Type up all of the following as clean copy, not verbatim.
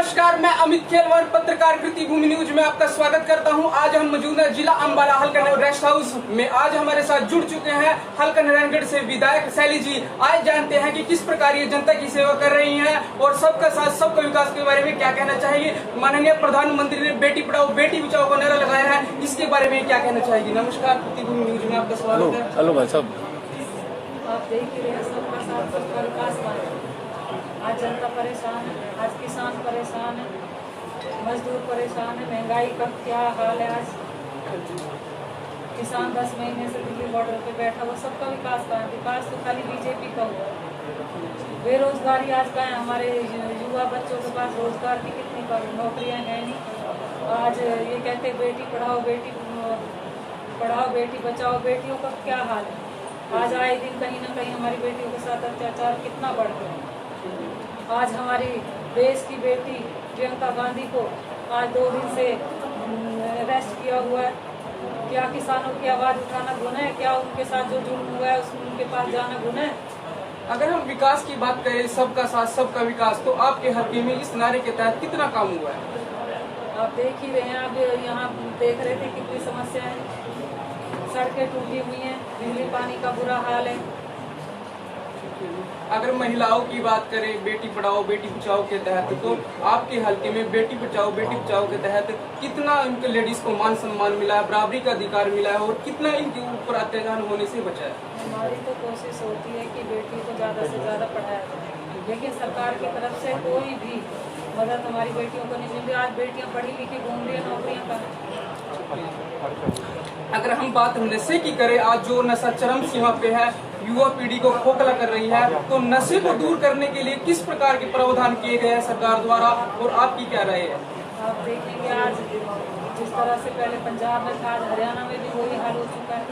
नमस्कार, मैं अमित खेलवर पत्रकार कृति भूमि न्यूज में आपका स्वागत करता हूं। आज हम मौजूद हैं जिला अंबाला हलका रेस्ट हाउस में। आज हमारे साथ जुड़ चुके हैं हलका नारायणगढ़ से विधायक शैली जी। आज जानते हैं कि किस प्रकार ये जनता की सेवा कर रही हैं और सबका साथ सबका विकास के बारे में क्या कहना चाहिए। माननीय प्रधानमंत्री ने बेटी पढ़ाओ बेटी बचाओ का नारा लगाया है, इसके बारे में क्या कहना चाहिए। नमस्कार, कृति भूमि न्यूज में आपका स्वागत है। हेलो भाई साहब, आप देख ही रहे हैं सबका साथ सबका विकास। आज जनता परेशान है, आज किसान परेशान है, मजदूर परेशान है, महंगाई का क्या हाल है। आज किसान 10 महीने से दिल्ली बॉर्डर पे बैठा हुआ, सबका विकास का है। विकास तो खाली बीजेपी का हुआ। बेरोजगारी आज का है, हमारे युवा बच्चों के पास रोजगार की कितनी नौकरियां हैं नहीं। आज ये कहते बेटी पढ़ाओ बेटी बचाओ, बेटियों का क्या हाल है। आज आए दिन कहीं ना कहीं हमारी बेटियों के साथ अत्याचार कितना बढ़ गया। आज हमारी देश की बेटी प्रियंका गांधी को आज 2 दिन से अरेस्ट किया हुआ है। क्या किसानों की आवाज़ उठाना गुनाह है? क्या उनके साथ जो जुल्म हुआ है उनके पास जाना गुनाह है? अगर हम विकास की बात करें, सबका साथ सबका विकास, तो आपके हल्के में इस नारे के तहत कितना काम हुआ है? आप देख ही रहे हैं। आप यहाँ देख रहे थे कितनी समस्या है। सड़कें टूटी हुई हैं, बिजली पानी का बुरा हाल है। अगर महिलाओं की बात करें, बेटी पढ़ाओ बेटी बचाओ के तहत, तो आपके हल्के में बेटी बचाओ के तहत कितना इनके लेडीज को मान सम्मान मिला है, बराबरी का अधिकार मिला है और कितना इनके ऊपर अत्याचार होने से बचा है? हमारी तो कोशिश होती है कि बेटी को ज़्यादा से ज़्यादा पढ़ाया जाए, लेकिन सरकार की तरफ से कोई भी मदद हमारी बेटियों को नहीं मिल रही। आज बेटियाँ पढ़ी लिखी घूम रही है, नौकरियाँ कहाँ। अगर हम बात नशे की करें, आज जो नशा चरम सीमा पे है, युवा पीढ़ी को खोखला कर रही है, तो नशे को दूर करने के लिए किस प्रकार के प्रावधान किए गए हैं सरकार द्वारा और आपकी क्या राय है? आप देखेंगे आज जिस तरह से पहले पंजाब में था, आज हरियाणा में भी वही हाल हो चुका है।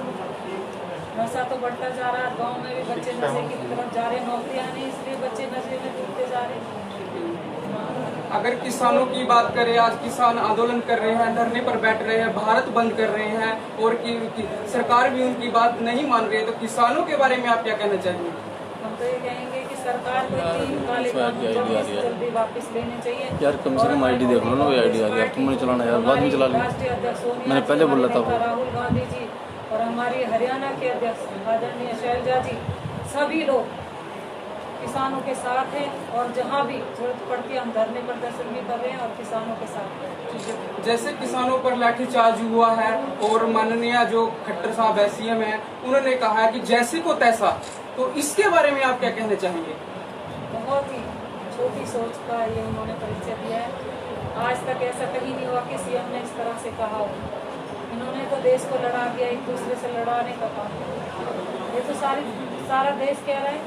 नशा तो बढ़ता जा रहा है, गाँव में भी बच्चे नशे की तरफ जा रहे हैं, नौकरियाँ नहीं इसलिए बच्चे नशे में डूबते जा रहे हैं। अगर किसानों की बात करें, आज किसान आंदोलन कर रहे हैं, धरने पर बैठ रहे हैं, भारत बंद कर रहे हैं और सरकार भी उनकी बात नहीं मान रही है, तो किसानों के बारे में आप क्या कहना चाहेंगे? हम तो ये कहेंगे कि सरकार को काले कानून जल्दी वापस लेने चाहिए। यार कम से कम आईडी देख लो ना, कोई आईडी आ गया, तुमने चलाना यार, बाद में चला लो। राष्ट्रीय अध्यक्ष मैंने पहले बोला था राहुल गांधी जी और हमारी हरियाणा के अध्यक्ष आदरणीय शैलजा जी, सभी लोग किसानों के साथ हैं और जहां भी जरूरत पड़ती है हम धरने प्रदर्शन भी कर रहे हैं और किसानों के साथ हैं। जैसे किसानों पर लाठीचार्ज हुआ है और माननीय जो खट्टर साहब है, सीएम है, उन्होंने कहा है कि जैसे को तैसा, तो इसके बारे में आप क्या कहना चाहेंगे? बहुत ही छोटी सोच का ये उन्होंने परिचय दिया है। आज तक ऐसा कहीं नहीं हुआ कि सीएम ने इस तरह से कहा हो। इन्होंने तो देश को लड़ा दिया, एक दूसरे से लड़ाने का काम। ये तो सारा देश कह रहा है,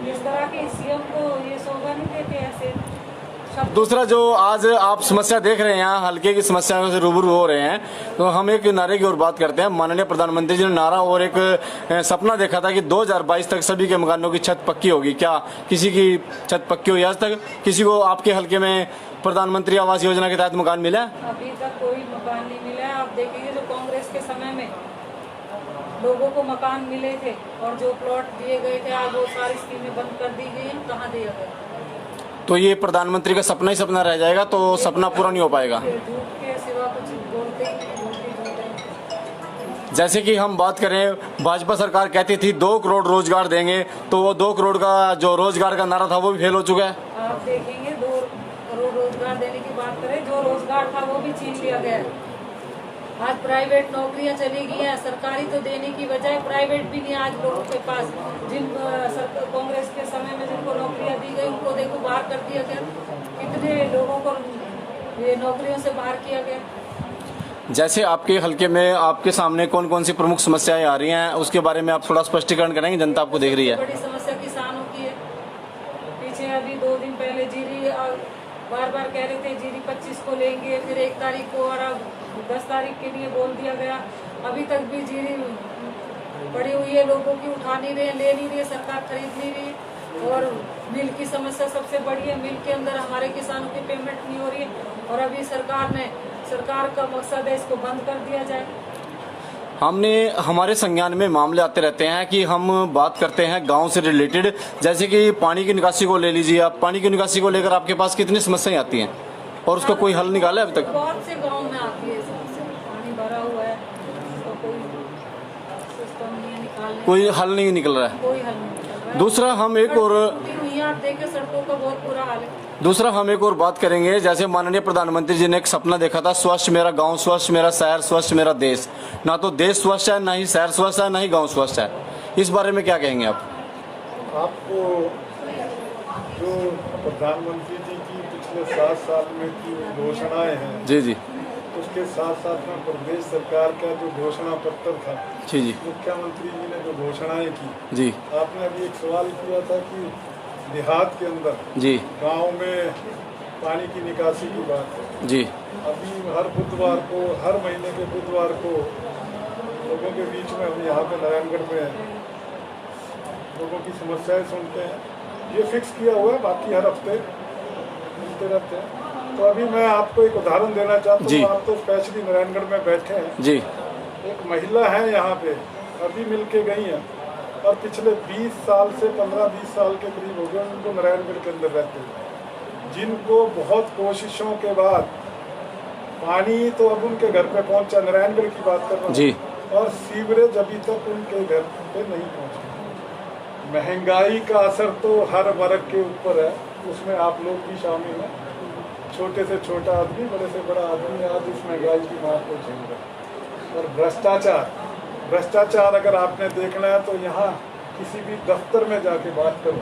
इस तरह के सीएम को ये शोभा नहीं देते ऐसे। दूसरा जो आज आप समस्या देख रहे हैं, यहाँ हल्के की समस्याओं से रूबरू हो रहे हैं, तो हम एक नारे की ओर बात करते हैं। माननीय प्रधानमंत्री जी ने नारा और एक सपना देखा था कि 2022 तक सभी के मकानों की छत पक्की होगी। क्या किसी की छत पक्की हुई आज तक? किसी को आपके हल्के में प्रधानमंत्री आवास योजना के तहत मकान मिला? अभी तक कोई मकान नहीं मिला है। आप देखेंगे जो कांग्रेस के समय में लोगों को मकान मिले थे और जो प्लॉट दिए गए थे, आज वो सारी स्कीमें बंद कर दी गई हैं, कहाँ दिया गया? तो ये प्रधानमंत्री का सपना ही सपना रह जाएगा, तो सपना पूरा नहीं हो पाएगा। झूठ के सिवा कुछ बोलते ही नहीं। जैसे कि हम बात करें, भाजपा सरकार कहती थी 2 करोड़ रोजगार देंगे, तो वो 2 करोड़ का जो रोजगार का नारा था वो भी फेल हो चुका है। आप देखेंगे 2 करोड़ रोजगार देने की बात करें, जो रोजगार था वो भी छीन लिया गया है। आज प्राइवेट नौकरियां चली गई हैं, सरकारी तो देने की बजाय प्राइवेट भी नहीं आज लोगों के पास। जिन कांग्रेस के समय में जिनको नौकरियां दी गई उनको देखो बाहर कर दिया गया। कितने लोगों को ये नौकरियों से बाहर किया गया। जैसे आपके हल्के में आपके सामने कौन कौन सी प्रमुख समस्याएं आ रही हैं, उसके बारे में आप थोड़ा स्पष्टीकरण करेंगे, जनता आपको देख रही है। बड़ी समस्या किसानों की है। पीछे अभी 2 दिन पहले जीरी बार कह रहे थे जीरी 25 को लेंगे, फिर 1 तारीख को और अब 10 तारीख के लिए बोल दिया गया। अभी तक भी जीरी पड़ी हुई है, लोगों की उठा नहीं रहे, ले नहीं रही, सरकार खरीद नहीं रही। और मिल की समस्या सबसे बड़ी है। मिल के अंदर हमारे किसानों की पेमेंट नहीं हो रही है और अभी सरकार का मकसद है इसको बंद कर दिया जाए। हमने हमारे संज्ञान में मामले आते रहते हैं कि हम बात करते हैं गांव से रिलेटेड, जैसे कि पानी की निकासी को ले लीजिए आप। पानी की निकासी को लेकर आपके पास कितनी समस्याएं आती हैं? और उसका कोई हल निकाला है अभी तक? बहुत से गांव में आती है समस्या, पानी भरा हुआ है, उसका कोई सिस्टम नहीं है निकालने, कोई हल नहीं निकल रहा है। कोई हल नहीं निकल रहा है। दूसरा हम एक और आप देखे सड़कों का बहुत बुरा हाल है। दूसरा हम एक और बात करेंगे, जैसे माननीय प्रधानमंत्री जी ने एक सपना देखा था, स्वच्छ मेरा गांव, स्वच्छ मेरा शहर, स्वच्छ मेरा देश। ना तो देश स्वच्छ है, ना ही शहर स्वच्छ है, ना ही गांव स्वच्छ है। इस बारे में क्या कहेंगे आप? आपको जो प्रधानमंत्री जी की पिछले 7 साल में की घोषणाएं हैं, जी जी उसके साथ साथ में प्रदेश सरकार का जो घोषणा पत्र था, जी जी मुख्यमंत्री जी ने जो घोषणाएं की, जी आपने अभी एक सवाल किया था कि देहात के अंदर जी गांव में पानी की निकासी की बात है। जी अभी हर बुधवार को, हर महीने के बुधवार को लोगों के बीच में हम यहाँ पे नारायणगढ़ में लोगों की समस्याएं सुनते हैं। ये फिक्स किया हुआ है, बाकी हर हफ्ते मिलते रहते हैं। तो अभी मैं आपको एक उदाहरण देना चाहता जी। हूँ। आप तो स्पेशली नारायणगढ़ में बैठे हैं, जी एक महिला है यहाँ पे, अभी मिल के गई हैं और पिछले 20 साल से 15-20 साल के करीब हो गए उनको नारायणगढ़ के अंदर रहते हैं, जिनको बहुत कोशिशों के बाद पानी तो अब उनके घर पे पहुंचा, नारायणगढ़ की बात कर रहा हूँ जी। और सीवरेज अभी तक उनके घर पे नहीं पहुंचा। महंगाई का असर तो हर वर्ग के ऊपर है, उसमें आप लोग भी शामिल हैं। छोटे से छोटा आदमी, बड़े से बड़ा आदमी आज इस महंगाई की मार को झेल रहा है। और भ्रष्टाचार अगर आपने देखना है तो यहाँ किसी भी दफ्तर में जाके बात करो,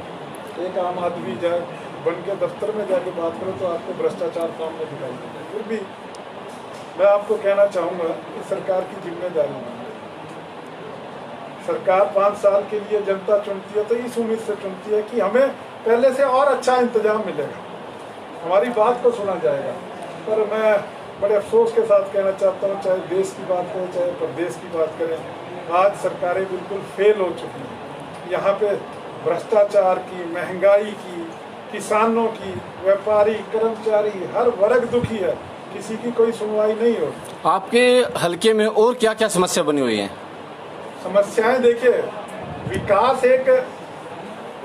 एक आम आदमी जाए बन के दफ्तर में जाके बात करो तो आपको भ्रष्टाचार सामने दिखाई देगा। फिर भी मैं आपको कहना चाहूँगा कि सरकार की जिम्मेदारी है। सरकार 5 साल के लिए जनता चुनती है तो इस उम्मीद से चुनती है कि हमें पहले से और अच्छा इंतजाम मिलेगा, हमारी बात को सुना जाएगा। पर मैं बड़े अफसोस के साथ कहना चाहता हूँ, चाहे देश की बात करें चाहे प्रदेश की बात करें, आज सरकारें बिल्कुल फेल हो चुकी हैं। यहाँ पे भ्रष्टाचार की, महंगाई की, किसानों की, व्यापारी, कर्मचारी, हर वर्ग दुखी है, किसी की कोई सुनवाई नहीं हो। आपके हलके में और क्या क्या समस्या बनी हुई है? समस्याएं देखिए, विकास एक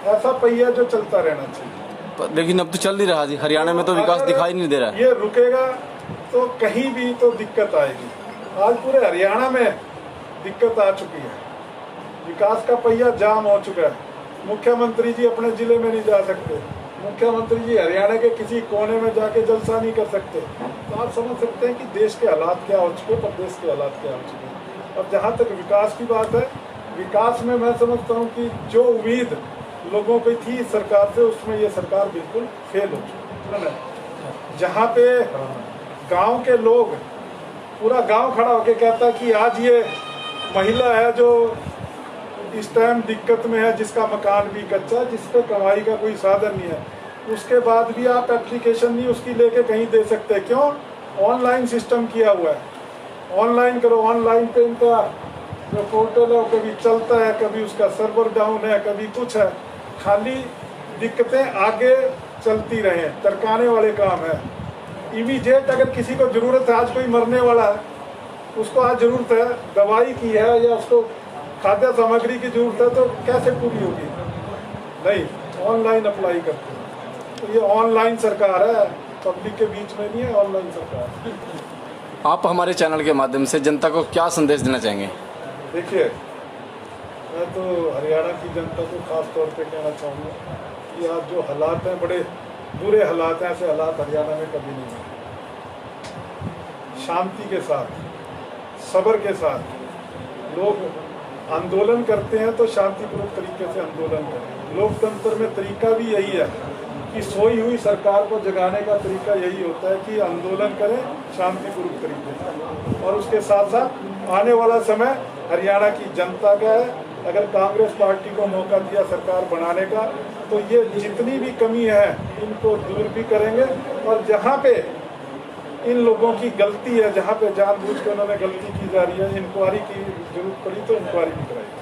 ऐसा पहिया जो चलता रहना चाहिए, लेकिन अब तो चल नहीं रहा जी। हरियाणा में तो विकास अगर दिखाई नहीं दे रहा है। ये रुकेगा तो कहीं भी तो दिक्कत आएगी। आज पूरे हरियाणा में दिक्कत आ चुकी है, विकास का पहिया जाम हो चुका है। मुख्यमंत्री जी अपने जिले में नहीं जा सकते, मुख्यमंत्री जी हरियाणा के किसी कोने में जाके जलसा नहीं कर सकते। तो आप समझ सकते हैं कि देश के हालात क्या हो चुके, प्रदेश के हालात क्या हो चुके। और जहाँ तक विकास की बात है, विकास में मैं समझता हूँ कि जो उम्मीद लोगों को थी सरकार से, उसमें ये सरकार बिल्कुल फेल हो चुकी है। जहाँ पे गांव के लोग, पूरा गांव खड़ा होके कहता कि आज ये महिला है जो इस टाइम दिक्कत में है, जिसका मकान भी कच्चा, जिस पे कमाई का कोई साधन नहीं है, उसके बाद भी आप एप्लीकेशन नहीं उसकी लेके कहीं दे सकते। क्यों? ऑनलाइन सिस्टम किया हुआ है, ऑनलाइन करो। ऑनलाइन पे इनका जो पोर्टल है वो कभी चलता है, कभी उसका सर्वर डाउन है, कभी कुछ है। खाली दिक्कतें आगे चलती रहे, तरकाने वाले काम है। इमीडिएट अगर किसी को ज़रूरत है, आज कोई मरने वाला है, उसको आज ज़रूरत है दवाई की है या उसको खाद्य सामग्री की ज़रूरत है, तो कैसे पूरी होगी? नहीं, ऑनलाइन अप्लाई करते हैं। तो ये ऑनलाइन सरकार है, पब्लिक के बीच में नहीं है, ऑनलाइन सरकार। आप हमारे चैनल के माध्यम से जनता को क्या संदेश देना चाहेंगे? देखिए, मैं तो हरियाणा की जनता को खास तौर पे कहना चाहूँगा कि आज जो हालात हैं, बड़े बुरे हालात हैं, ऐसे हालात हरियाणा में कभी नहीं हुए। शांति के साथ, सब्र के साथ लोग आंदोलन करते हैं तो शांतिपूर्वक तरीके से आंदोलन करें। लोकतंत्र में तरीका भी यही है कि सोई हुई सरकार को जगाने का तरीका यही होता है कि आंदोलन करें शांतिपूर्वक तरीके से। और उसके साथ साथ आने वाला समय हरियाणा की जनता का है। अगर कांग्रेस पार्टी को मौका दिया सरकार बनाने का, तो ये जितनी भी कमी है इनको दूर भी करेंगे। और जहाँ पे इन लोगों की गलती है, जहाँ पे जानबूझ के उन्होंने गलती की जा रही है, इंक्वायरी की जरूरत पड़ी तो इंक्वायरी भी कराई।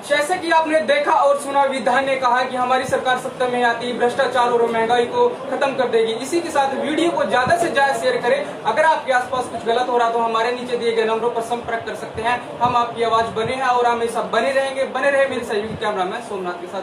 जैसे कि आपने देखा और सुना, विधान ने कहा कि हमारी सरकार सत्ता में आती भ्रष्टाचार और महंगाई को खत्म कर देगी। इसी के साथ वीडियो को ज्यादा से ज्यादा शेयर करें। अगर आपके आसपास कुछ गलत हो रहा तो हमारे नीचे दिए गए नंबरों पर संपर्क कर सकते हैं। हम आपकी आवाज बने हैं और हमेशा बने रहेंगे। बने रहे मेरे सहयोगी कैमरामैन सोमनाथ के साथ।